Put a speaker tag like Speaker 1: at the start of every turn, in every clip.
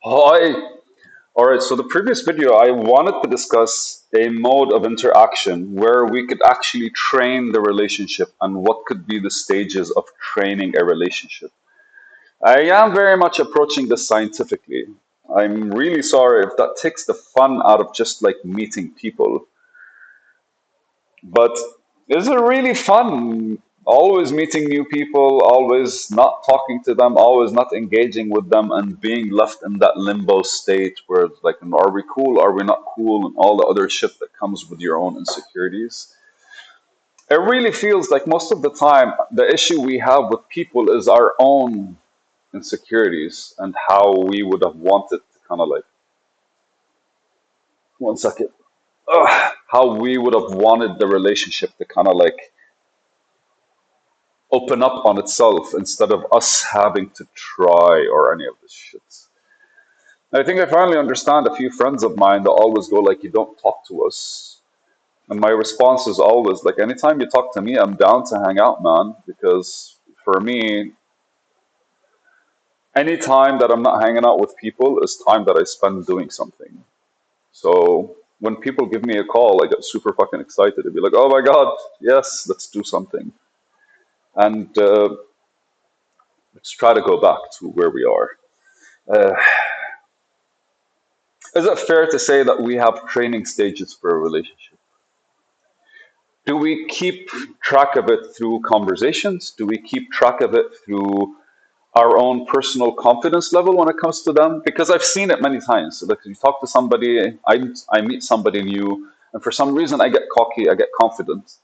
Speaker 1: Hi. All right, so the previous video, I wanted to discuss a mode of interaction where we could actually train the relationship and what could be the stages of training a relationship. I am very much approaching this scientifically. I'm really sorry if that takes the fun out of just like meeting people. But is it really fun? Always meeting new people, always not talking to them, always not engaging with them, and being left in that limbo state where it's like, are we cool? Are we not cool? And all the other shit that comes with your own insecurities. It really feels like most of the time, the issue we have with people is our own insecurities and how we would have wanted to kind of like, one second, how we would have wanted the relationship to kind of like open up on itself instead of us having to try or any of this shit. I think I finally understand a few friends of mine that always go like, "You don't talk to us," and my response is always like, "Anytime you talk to me, I'm down to hang out, man." Because for me, any time that I'm not hanging out with people is time that I spend doing something. So when people give me a call, I get super fucking excited. I'd be like, "Oh my god, yes, let's do something." And let's try to go back to where we are. Uh, Is it fair to say that we have training stages for a relationship? Do we keep track of it through conversations? Do we keep track of it through our own personal confidence level when it comes to them? Because I've seen it many times. Like you talk to somebody, I meet somebody new, and for some reason I get cocky, I get confident.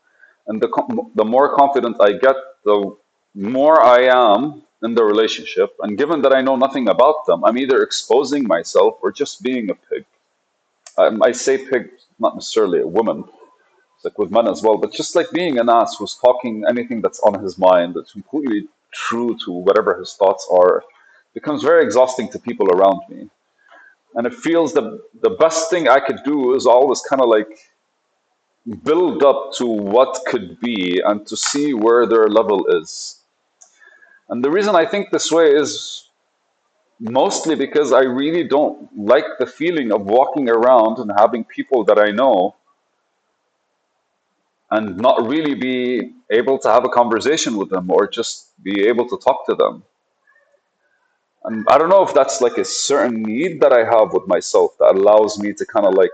Speaker 1: And the more confident I get, the more I am in the relationship. And given that I know nothing about them, I'm either exposing myself or just being a pig. I say pig, not necessarily a woman, it's like with men as well, but just like being an ass who's talking anything that's on his mind, that's completely true to whatever his thoughts are, becomes very exhausting to people around me. And it feels that the best thing I could do is always kind of like build up to what could be and to see where their level is. And the reason I think this way is mostly because I really don't like the feeling of walking around and having people that I know and not really be able to have a conversation with them or just be able to talk to them. And I don't know if that's like a certain need that I have with myself that allows me to kind of like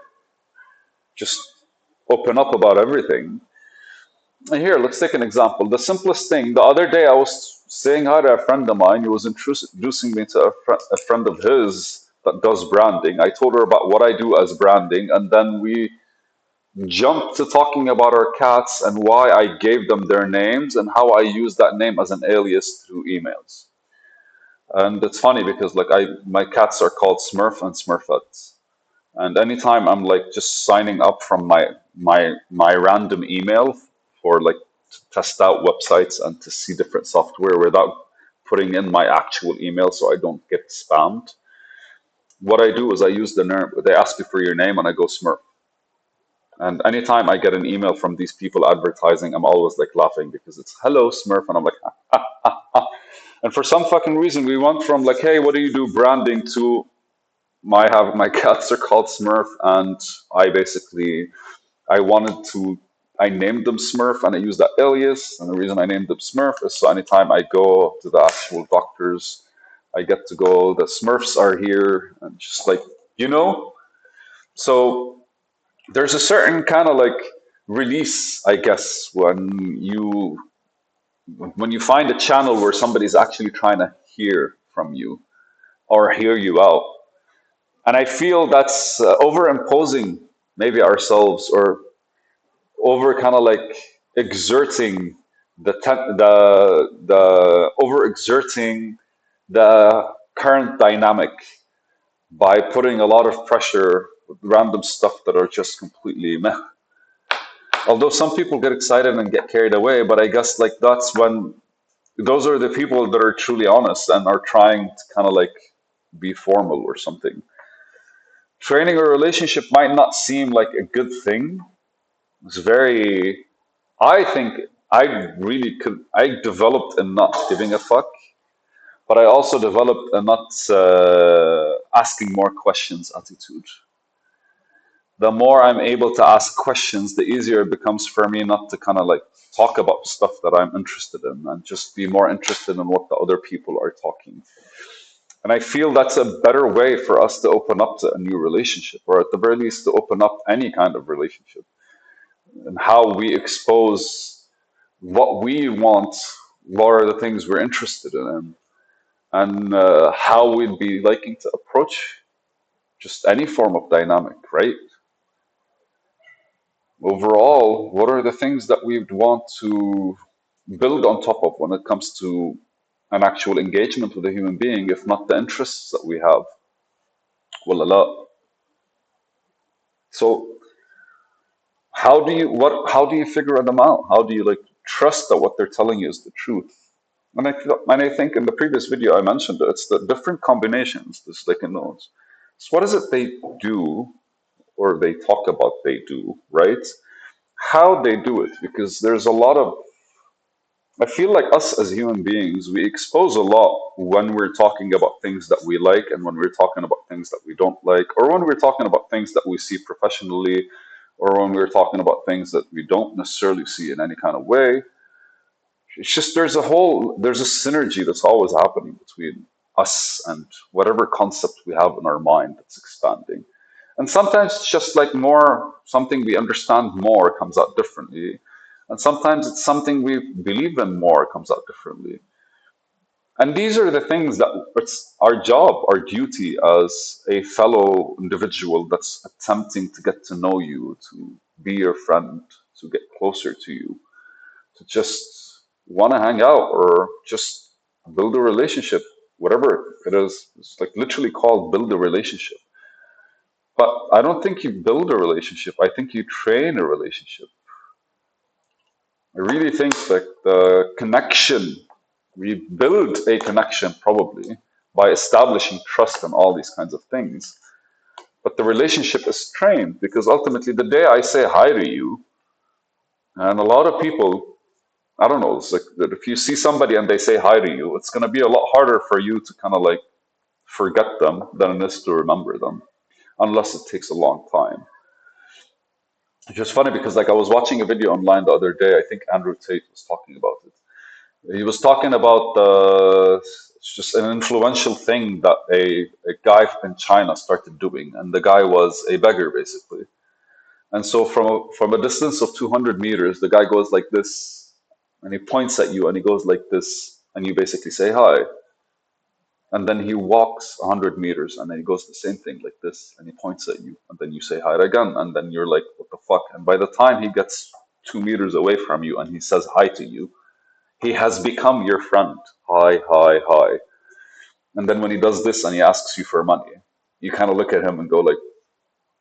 Speaker 1: just open up about everything. And here, let's take an example. The simplest thing, the other day I was saying hi to a friend of mine who was introducing me to a friend of his that does branding. I told her about what I do as branding, and then we jumped to talking about our cats and why I gave them their names and how I use that name as an alias through emails. And it's funny because like my cats are called Smurf and Smurfette. And anytime I'm like just signing up from my random email for like to test out websites and to see different software without putting in my actual email so I don't get spammed. What I do is I use the name. They ask you for your name and I go Smurf. And anytime I get an email from these people advertising, I'm always like laughing because it's hello Smurf, and I'm like, and for some fucking reason we went from like, hey, what do you do branding to my cats are called Smurf, and I basically I wanted to I named them Smurf and I used that alias, and the reason I named them Smurf is so anytime I go to the actual doctors, I get to go. The Smurfs are here, and just like you know, so there's a certain kind of like release, I guess, when you find a channel where somebody's actually trying to hear from you or hear you out. And I feel that's overimposing maybe ourselves or over kind of like exerting the overexerting the current dynamic by putting a lot of pressure with random stuff that are just completely meh. Although some people get excited and get carried away, but I guess like that's when those are the people that are truly honest and are trying to kind of like be formal or something. Training a relationship might not seem like a good thing. It's very, I think I really could, I developed a not giving a fuck, but I also developed a not asking more questions attitude. The more I'm able to ask questions, the easier it becomes for me not to kind of like talk about stuff that I'm interested in and just be more interested in what the other people are talking. And I feel that's a better way for us to open up to a new relationship, or at the very least, to open up any kind of relationship, and how we expose what we want, what are the things we're interested in, and how we'd be liking to approach just any form of dynamic, right? Overall, what are the things that we'd want to build on top of when it comes to an actual engagement with a human being, if not the interests that we have? Well, a lot. So how do you figure them out? How do you like trust that what they're telling you is the truth? And I think in the previous video I mentioned that it's the different combinations, the sticky notes. So what is it they do or they talk about they do, right? How they do it, because there's a lot of I feel like us as human beings, we expose a lot when we're talking about things that we like and when we're talking about things that we don't like, or when we're talking about things that we see professionally, or when we're talking about things that we don't necessarily see in any kind of way. It's just there's a synergy that's always happening between us and whatever concept we have in our mind that's expanding. And sometimes it's just like more something we understand more comes out differently. And sometimes it's something we believe in more comes out differently. And these are the things that it's our job, our duty as a fellow individual that's attempting to get to know you, to be your friend, to get closer to you, to just want to hang out or just build a relationship, whatever it is. It's like literally called build a relationship. But I don't think you build a relationship. I think you train a relationship. I really think that the connection, we build a connection probably by establishing trust and all these kinds of things. But the relationship is trained because ultimately, the day I say hi to you, and a lot of people, I don't know, it's like that if you see somebody and they say hi to you, it's going to be a lot harder for you to kind of like forget them than it is to remember them, unless it takes a long time. It's just funny because like I was watching a video online the other day. I think Andrew Tate was talking about it. He was talking about it's just an influential thing that a guy in China started doing, and the guy was a beggar basically. And so from a distance of 200 meters, the guy goes like this, and he points at you, and he goes like this, and you basically say hi. And then he walks 100 meters, and then he goes the same thing like this, and he points at you, and then you say hi again, and then you're like, what the fuck? And by the time he gets 2 meters away from you, and he says hi to you, he has become your friend. Hi, hi, hi. And then when he does this and he asks you for money, you kind of look at him and go like,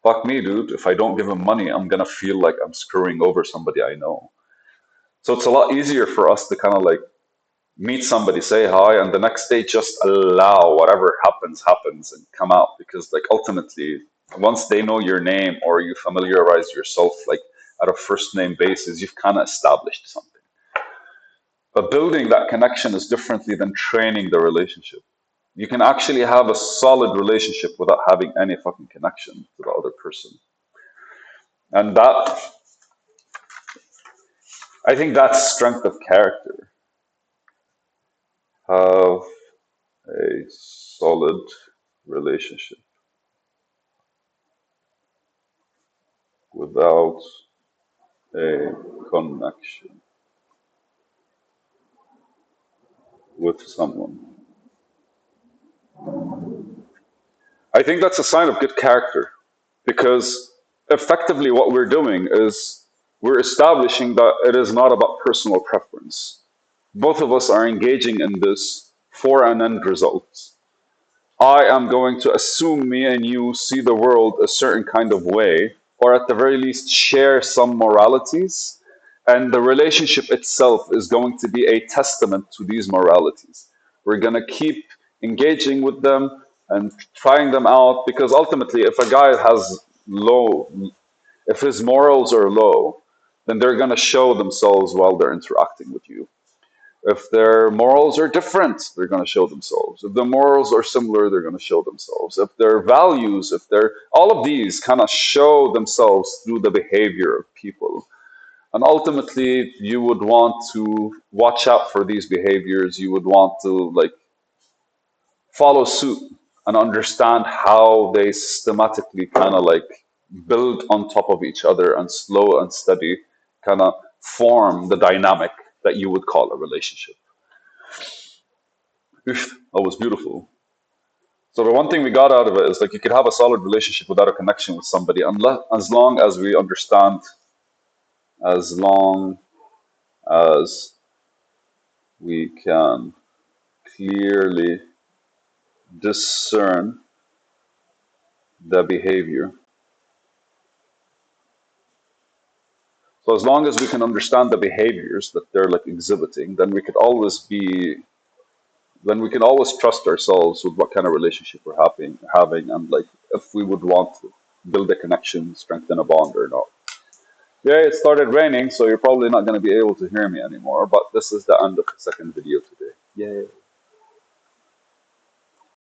Speaker 1: fuck me, dude. If I don't give him money, I'm gonna feel like I'm screwing over somebody I know. So it's a lot easier for us to kind of like meet somebody, say hi, and the next day just allow whatever happens and come out. Because like ultimately, once they know your name or you familiarize yourself like at a first name basis, you've kind of established something. But building that connection is differently than training the relationship. You can actually have a solid relationship without having any fucking connection to the other person. And that, I think that's strength of character. Have a solid relationship without a connection with someone. I think that's a sign of good character because effectively what we're doing is we're establishing that it is not about personal preference. Both of us are engaging in this for an end result. I am going to assume me and you see the world a certain kind of way, or at the very least share some moralities, and the relationship itself is going to be a testament to these moralities. We're going to keep engaging with them and trying them out because ultimately, if a guy has low, if his morals are low, then they're going to show themselves while they're interacting with you. If their morals are different, they're going to show themselves. If their morals are similar, they're going to show themselves. If their values, if they're all of these kind of show themselves through the behavior of people. And ultimately, you would want to watch out for these behaviors. You would want to like follow suit and understand how they systematically kind of like build on top of each other and slow and steady kind of form the dynamic that you would call a relationship. Oof, that was beautiful. So the one thing we got out of it is like you could have a solid relationship without a connection with somebody, unless as long as we understand, as long as we can clearly discern the behavior. So as long as we can understand the behaviors that they're like exhibiting, then we can always trust ourselves with what kind of relationship we're having, and like if we would want to build a connection, strengthen a bond or not. Yeah, it started raining, so you're probably not going to be able to hear me anymore, but this is the end of the second video today. Yay.